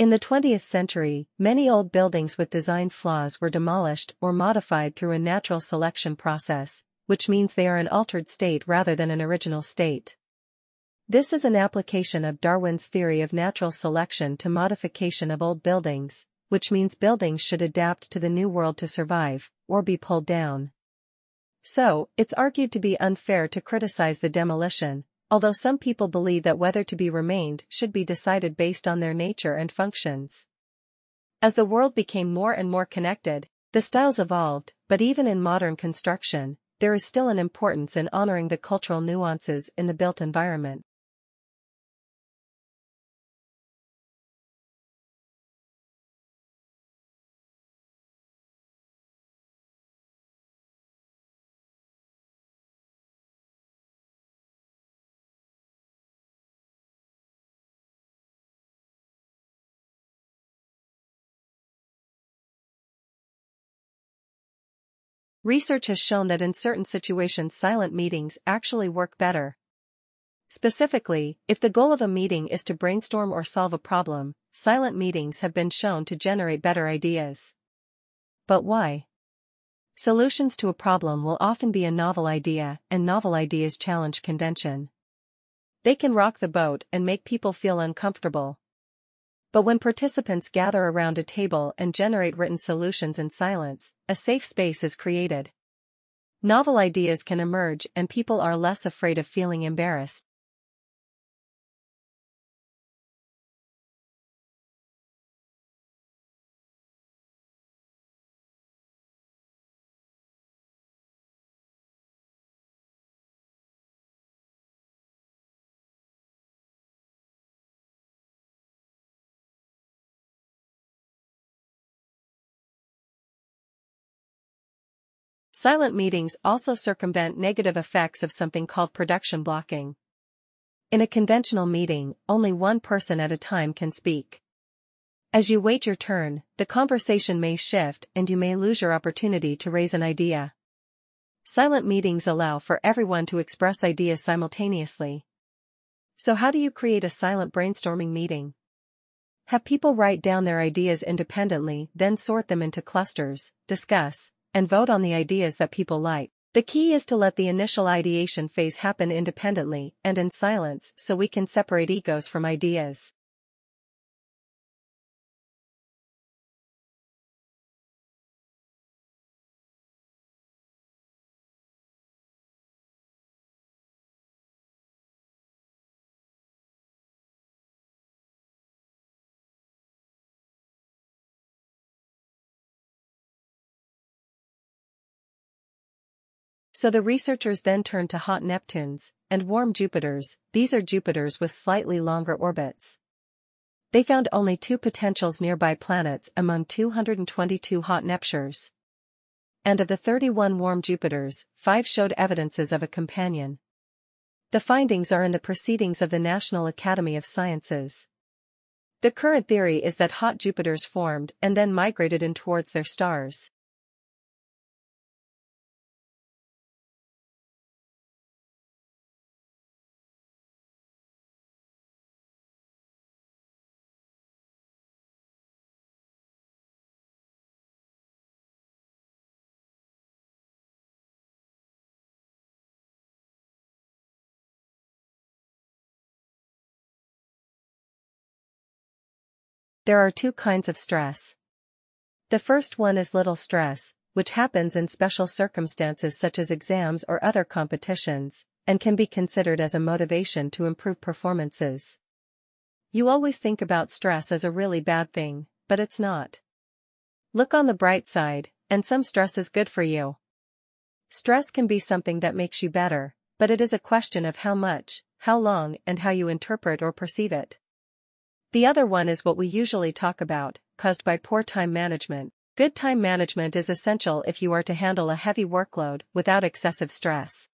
In the 20th century, many old buildings with design flaws were demolished or modified through a natural selection process, which means they are an altered state rather than an original state. This is an application of Darwin's theory of natural selection to modification of old buildings, which means buildings should adapt to the new world to survive, or be pulled down. So, it's argued to be unfair to criticize the demolition, although some people believe that whether to be remained should be decided based on their nature and functions. As the world became more and more connected, the styles evolved, but even in modern construction, there is still an importance in honoring the cultural nuances in the built environment. Research has shown that in certain situations silent meetings actually work better. Specifically, if the goal of a meeting is to brainstorm or solve a problem, silent meetings have been shown to generate better ideas. But why? Solutions to a problem will often be a novel idea, and novel ideas challenge convention. They can rock the boat and make people feel uncomfortable. But when participants gather around a table and generate written solutions in silence, a safe space is created. Novel ideas can emerge and people are less afraid of feeling embarrassed. Silent meetings also circumvent negative effects of something called production blocking. In a conventional meeting, only one person at a time can speak. As you wait your turn, the conversation may shift and you may lose your opportunity to raise an idea. Silent meetings allow for everyone to express ideas simultaneously. So how do you create a silent brainstorming meeting? Have people write down their ideas independently, then sort them into clusters, discuss, and vote on the ideas that people like. The key is to let the initial ideation phase happen independently and in silence so we can separate egos from ideas. So the researchers then turned to hot Neptunes and warm Jupiters. These are Jupiters with slightly longer orbits. They found only 2 potentials nearby planets among 222 hot Neptures. And of the 31 warm Jupiters, 5 showed evidences of a companion. The findings are in the Proceedings of the National Academy of Sciences. The current theory is that hot Jupiters formed and then migrated in towards their stars. There are 2 kinds of stress. The first one is little stress, which happens in special circumstances such as exams or other competitions, and can be considered as a motivation to improve performances. You always think about stress as a really bad thing, but it's not. Look on the bright side, and some stress is good for you. Stress can be something that makes you better, but it is a question of how much, how long, and how you interpret or perceive it. The other one is what we usually talk about, caused by poor time management. Good time management is essential if you are to handle a heavy workload without excessive stress.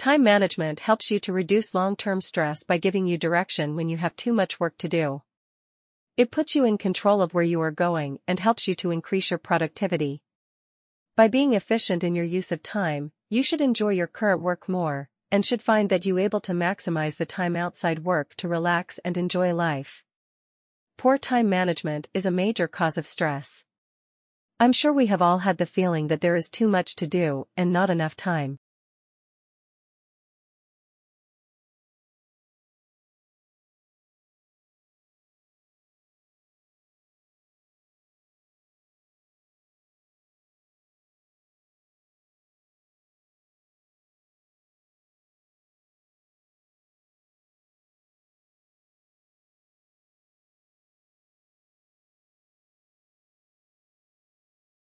Time management helps you to reduce long-term stress by giving you direction when you have too much work to do. It puts you in control of where you are going and helps you to increase your productivity. By being efficient in your use of time, you should enjoy your current work more, and should find that you able to maximize the time outside work to relax and enjoy life. Poor time management is a major cause of stress. I'm sure we have all had the feeling that there is too much to do and not enough time.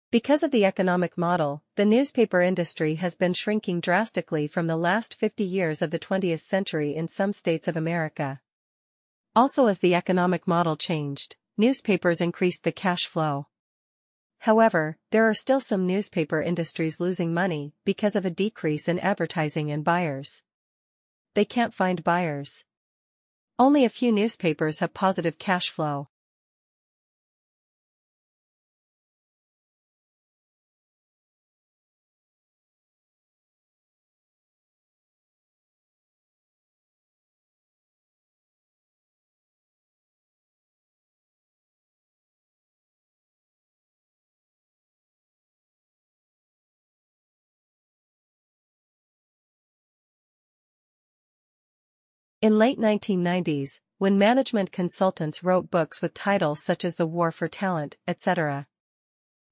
Because of the economic model, the newspaper industry has been shrinking drastically from the last 50 years of the 20th century in some states of America. Also, as the economic model changed, newspapers increased the cash flow. However, there are still some newspaper industries losing money because of a decrease in advertising and buyers. They can't find buyers. Only a few newspapers have positive cash flow. In late 1990s, when management consultants wrote books with titles such as The War for Talent, etc.,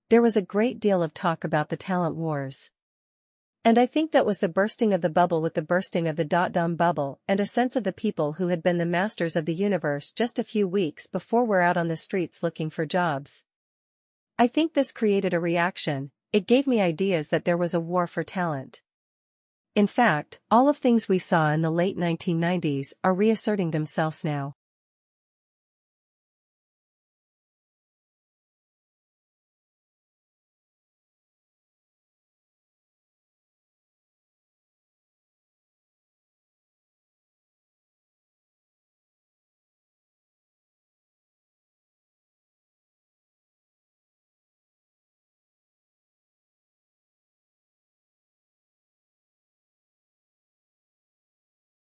there was a great deal of talk about the talent wars. And I think that was the bursting of the bubble with the bursting of the dot-com bubble and a sense of the people who had been the masters of the universe just a few weeks before were out on the streets looking for jobs. I think this created a reaction. It gave me ideas that there was a war for talent. In fact, all of things we saw in the late 1990s are reasserting themselves now.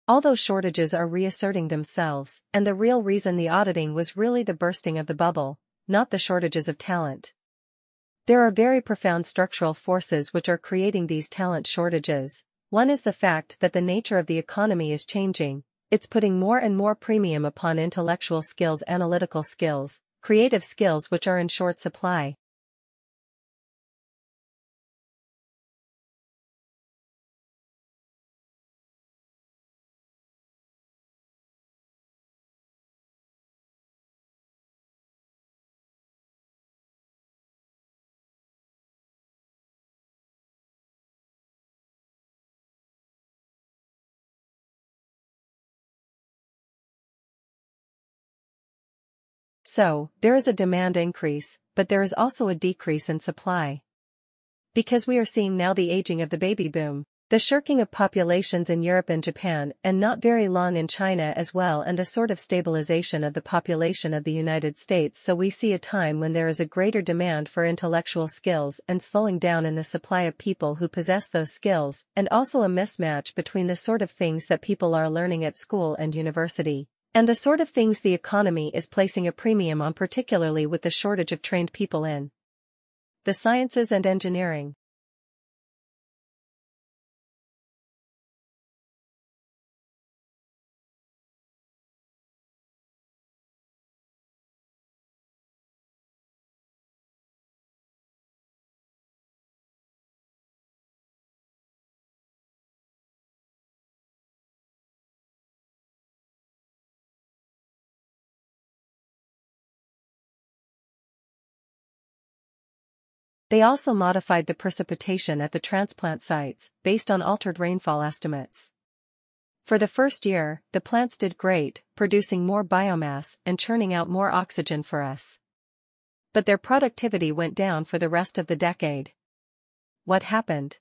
All those shortages are reasserting themselves, and the real reason the auditing was really the bursting of the bubble, not the shortages of talent. There are very profound structural forces which are creating these talent shortages. One is the fact that the nature of the economy is changing. It's putting more and more premium upon intellectual skills, analytical skills, creative skills which are in short supply. So, there is a demand increase, but there is also a decrease in supply. Because we are seeing now the aging of the baby boom, the shirking of populations in Europe and Japan, and not very long in China as well, and the sort of stabilization of the population of the United States, so we see a time when there is a greater demand for intellectual skills and slowing down in the supply of people who possess those skills, and also a mismatch between the sort of things that people are learning at school and university, and the sort of things the economy is placing a premium on, particularly with the shortage of trained people in the sciences and engineering. They also modified the precipitation at the transplant sites, based on altered rainfall estimates. For the first year, the plants did great, producing more biomass and churning out more oxygen for us. But their productivity went down for the rest of the decade. What happened?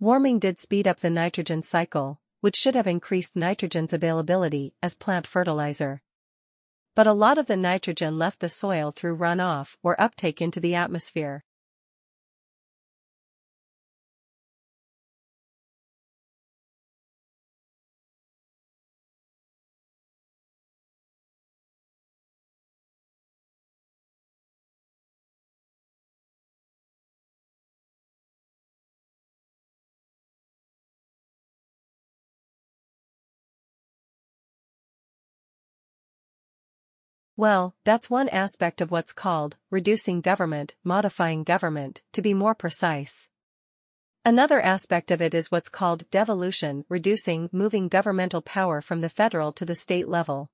Warming did speed up the nitrogen cycle, which should have increased nitrogen's availability as plant fertilizer. But a lot of the nitrogen left the soil through runoff or uptake into the atmosphere. Well, that's one aspect of what's called reducing government, modifying government, to be more precise. Another aspect of it is what's called devolution, reducing, moving governmental power from the federal to the state level.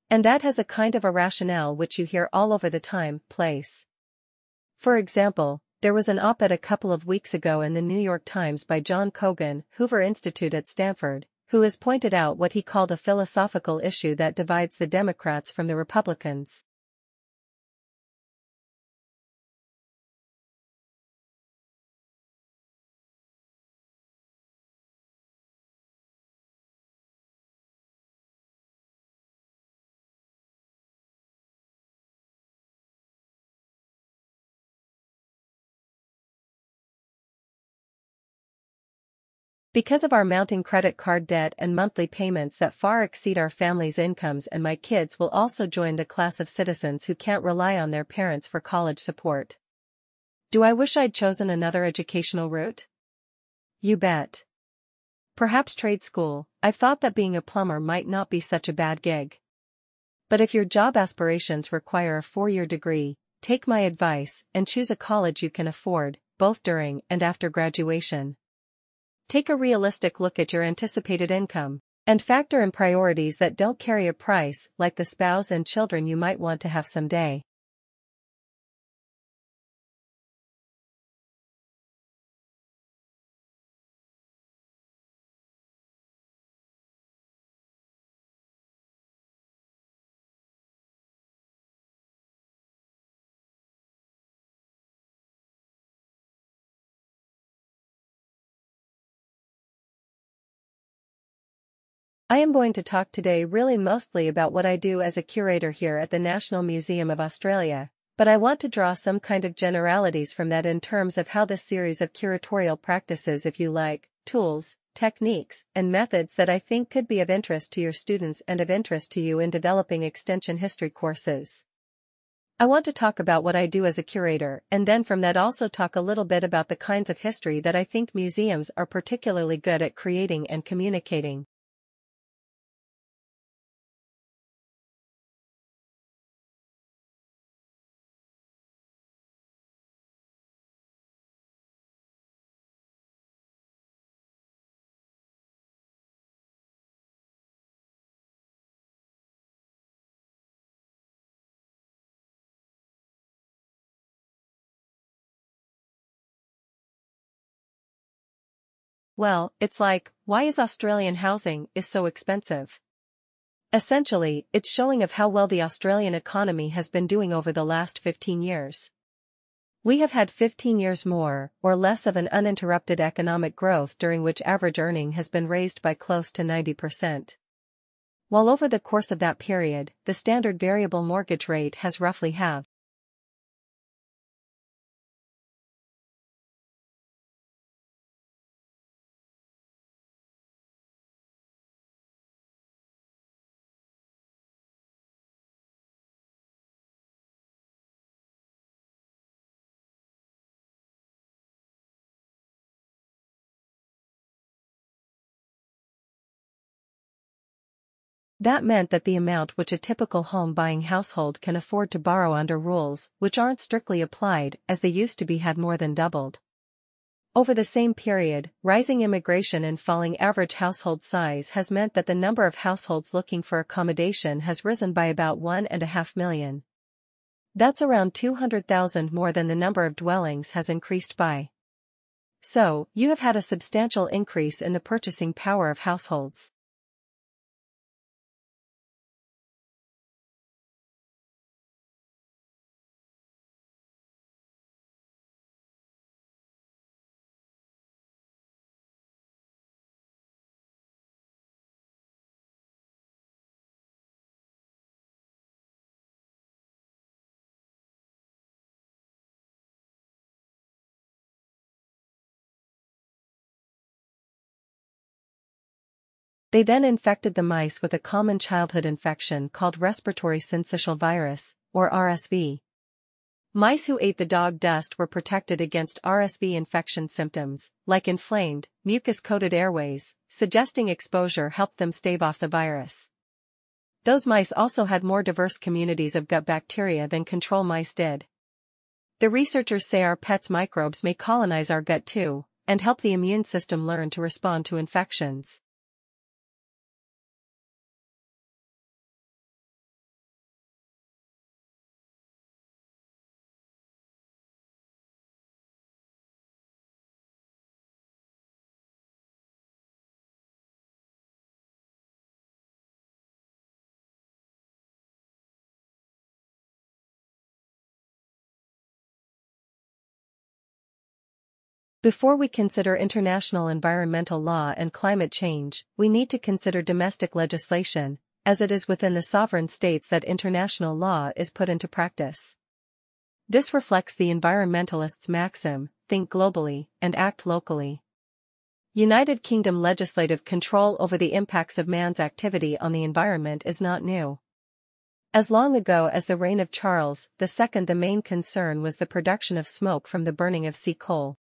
And that has a kind of a rationale which you hear all over the time, place. For example, there was an op-ed a couple of weeks ago in the New York Times by John Cogan, Hoover Institute at Stanford, who has pointed out what he called a philosophical issue that divides the Democrats from the Republicans. Because of our mounting credit card debt and monthly payments that far exceed our family's incomes, and my kids will also join the class of citizens who can't rely on their parents for college support. Do I wish I'd chosen another educational route? You bet. Perhaps trade school. I've thought that being a plumber might not be such a bad gig. But if your job aspirations require a 4-year degree, take my advice and choose a college you can afford, both during and after graduation. Take a realistic look at your anticipated income, and factor in priorities that don't carry a price, like the spouse and children you might want to have someday. I am going to talk today really mostly about what I do as a curator here at the National Museum of Australia, but I want to draw some kind of generalities from that in terms of how this series of curatorial practices, if you like, tools, techniques, and methods that I think could be of interest to your students and of interest to you in developing extension history courses. I want to talk about what I do as a curator, and then from that also talk a little bit about the kinds of history that I think museums are particularly good at creating and communicating. Well, it's like, why is Australian housing is so expensive? Essentially, it's showing of how well the Australian economy has been doing over the last 15 years. We have had 15 years more or less of an uninterrupted economic growth during which average earning has been raised by close to 90%. While over the course of that period, the standard variable mortgage rate has roughly halved. That meant that the amount which a typical home-buying household can afford to borrow under rules which aren't strictly applied as they used to be had more than doubled. Over the same period, rising immigration and falling average household size has meant that the number of households looking for accommodation has risen by about 1.5 million. That's around 200,000 more than the number of dwellings has increased by. So, you have had a substantial increase in the purchasing power of households. They then infected the mice with a common childhood infection called respiratory syncytial virus, or RSV. Mice who ate the dog dust were protected against RSV infection symptoms, like inflamed, mucus-coated airways, suggesting exposure helped them stave off the virus. Those mice also had more diverse communities of gut bacteria than control mice did. The researchers say our pets' microbes may colonize our gut too, and help the immune system learn to respond to infections. Before we consider international environmental law and climate change, we need to consider domestic legislation, as it is within the sovereign states that international law is put into practice. This reflects the environmentalists' maxim, think globally, and act locally. United Kingdom legislative control over the impacts of man's activity on the environment is not new. As long ago as the reign of Charles II, the main concern was the production of smoke from the burning of sea coal.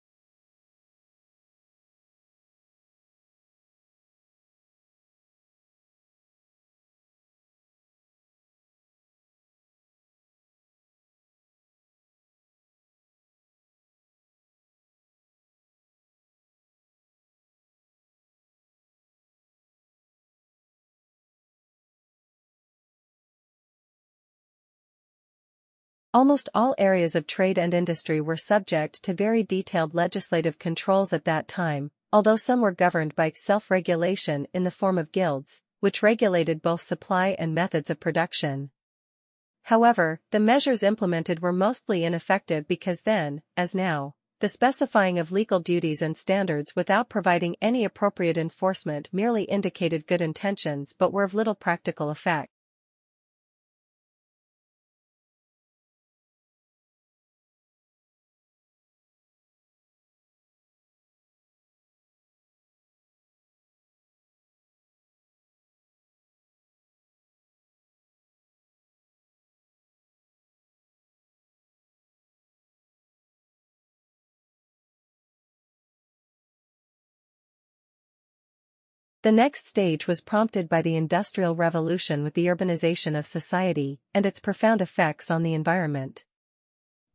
Almost all areas of trade and industry were subject to very detailed legislative controls at that time, although some were governed by self-regulation in the form of guilds, which regulated both supply and methods of production. However, the measures implemented were mostly ineffective because then, as now, the specifying of legal duties and standards without providing any appropriate enforcement merely indicated good intentions but were of little practical effect. The next stage was prompted by the Industrial Revolution with the urbanization of society and its profound effects on the environment.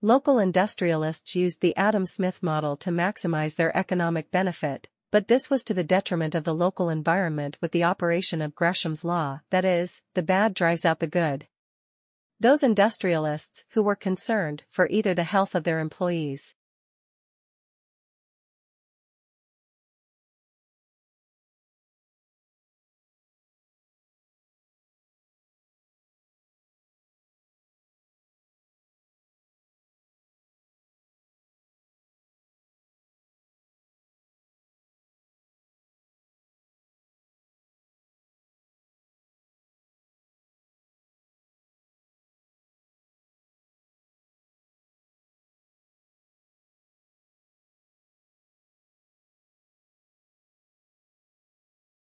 Local industrialists used the Adam Smith model to maximize their economic benefit, but this was to the detriment of the local environment with the operation of Gresham's law, that is, the bad drives out the good. Those industrialists who were concerned for either the health of their employees